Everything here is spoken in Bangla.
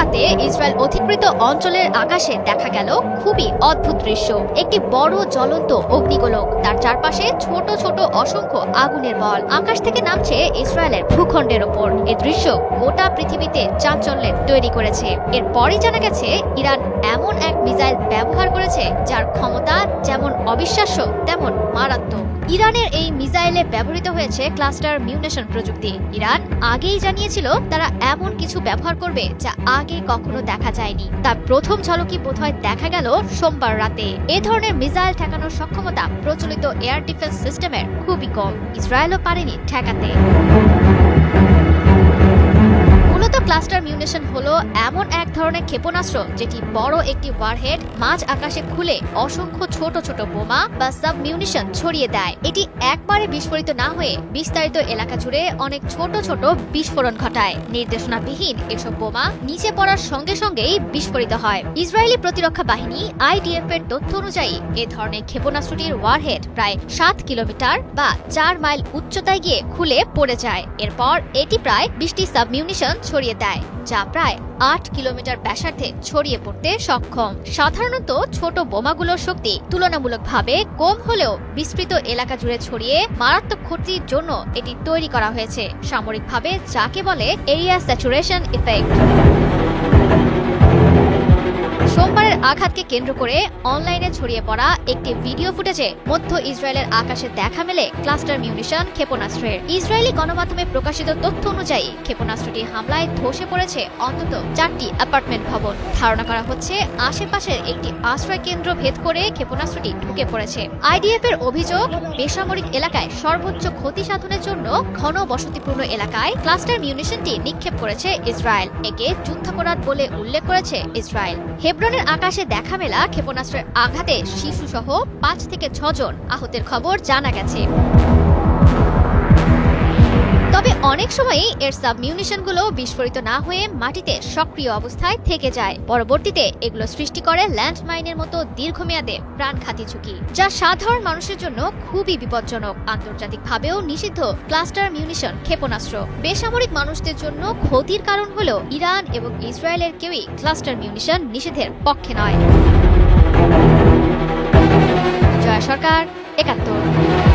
রাতে ইসরায়েল অধিকৃত অঞ্চলের আকাশে দেখা গেল খুবই অদ্ভুত দৃশ্য। একটি বড় জ্বলন্ত অগ্নিগোলক, তার চারপাশে ছোট ছোট অসংখ্য আগুনের বল আকাশ থেকে নামছে ইসরায়েলের ভূখণ্ডের ওপর। এই দৃশ্য গোটা পৃথিবীতে চাঞ্চল্যের তৈরি করেছে। এরপরই জানা গেছে ইরান এমন এক মিসাইল ব্যবহার করেছে যার ক্ষমতা যেমন অবিশ্বাস্য তেমন মারাত্মক। ইরানের এই মিসাইলে ব্যবহৃত হয়েছে ক্লাস্টার মিউনেশন প্রযুক্তি। ইরান আগেই জানিয়েছিল তারা এমন কিছু ব্যবহার করবে যা আগে কখনো দেখা যায়নি। তার প্রথম ঝলকই বোধহয় দেখা গেল সোমবার রাতে। এ ধরনের মিসাইল ঠেকানোর সক্ষমতা প্রচলিত এয়ার ডিফেন্স সিস্টেমের খুবই কম। ইসরায়েলও পারেনি ঠেকাতে। ক্লাস্টার মিউনেশন হলো এমন এক ধরনের ক্ষেপণাস্ত্র যেটি বড় একটি ওয়ারহেড মাঝ আকাশে খুলে অসংখ্য ছোট ছোট বোমা বা সাব মিউনিশন ছড়িয়ে দেয়। এটি একবারে বিস্ফোরিত না হয়ে বিস্তারিত এলাকা জুড়ে অনেক ছোট ছোট বিস্ফোরণ ঘটায়। নির্দেশনাবিহীন এসব বোমা নিচে পড়ার সঙ্গে সঙ্গেই বিস্ফোরিত হয়। ইসরায়েলি প্রতিরক্ষা বাহিনী IDF এর তথ্য অনুযায়ী এ ধরনের ক্ষেপণাস্ত্রটির ওয়ারহেড প্রায় 7 কিলোমিটার বা 4 মাইল উচ্চতায় গিয়ে খুলে পড়ে যায়। এরপর এটি প্রায় 20টি সাব মিউনিশন ছড়িয়ে দেয়, যা প্রায় 8 কিলোমিটার ব্যাসার্ধে ছড়িয়ে পড়তে সক্ষম। সাধারণত ছোট বোমাগুলোর শক্তি তুলনামূলকভাবে কম হলেও বিস্তৃত এলাকা জুড়ে ছড়িয়ে মারাত্মক ক্ষতির জন্য এটি তৈরি করা হয়েছে, সামরিকভাবে যাকে বলে এরিয়া স্যাচুরেশন ইফেক্ট। সোমবারের আঘাতকে কেন্দ্র করে অনলাইনে ছড়িয়ে পড়া একটি ভিডিও ফুটেজে মধ্য ইসরায়েলের আকাশে দেখা মেলে ক্লাস্টার মিউনিশন ক্ষেপণাস্ত্রের। ইসরায়েলি গণমাধ্যমে প্রকাশিত তথ্য অনুযায়ী ক্ষেপণাস্ত্রটি হামলায় ধসে পড়েছে অন্তত 4টি অ্যাপার্টমেন্ট ভবন। ধারণা করা হচ্ছে আশেপাশের একটি আশ্রয় কেন্দ্র ভেদ করে ক্ষেপণাস্ত্রটি ঢুকে পড়েছে। IDF এর অভিযোগ, বেসামরিক এলাকায় সর্বোচ্চ ক্ষতি সাধনের জন্য ঘন বসতিপূর্ণ এলাকায় ক্লাস্টার মিউনিশনটি নিক্ষেপ করেছে ইসরায়েল। একে যুদ্ধাপরাধ বলে উল্লেখ করেছে ইসরায়েল। হেব্রনের আকাশে দেখা মেলা ক্ষেপণাস্ত্রের আঘাতে শিশুসহ 5 থেকে 6 জন আহতের খবর জানা গেছে। তবে অনেক সময়ই এর সাব মিউনিশনগুলো বিস্ফোরিত না হয়ে মাটিতে সক্রিয় অবস্থায় থেকে যায়। পরবর্তীতে এগুলো সৃষ্টি করে ল্যান্ডমাইনের মতো দীর্ঘমেয়াদে প্রাণঘাতী ঝুঁকি, যা সাধারণ মানুষের জন্য খুবই বিপজ্জনক। আন্তর্জাতিকভাবেও নিষিদ্ধ ক্লাস্টার মিউনিশন ক্ষেপণাস্ত্র বেসামরিক মানুষদের জন্য ক্ষতির কারণ হলেও ইরান এবং ইসরায়েলের কেউই ক্লাস্টার মিউনিশন নিষেধের পক্ষে নয়। জয়া সরকার, ৭১।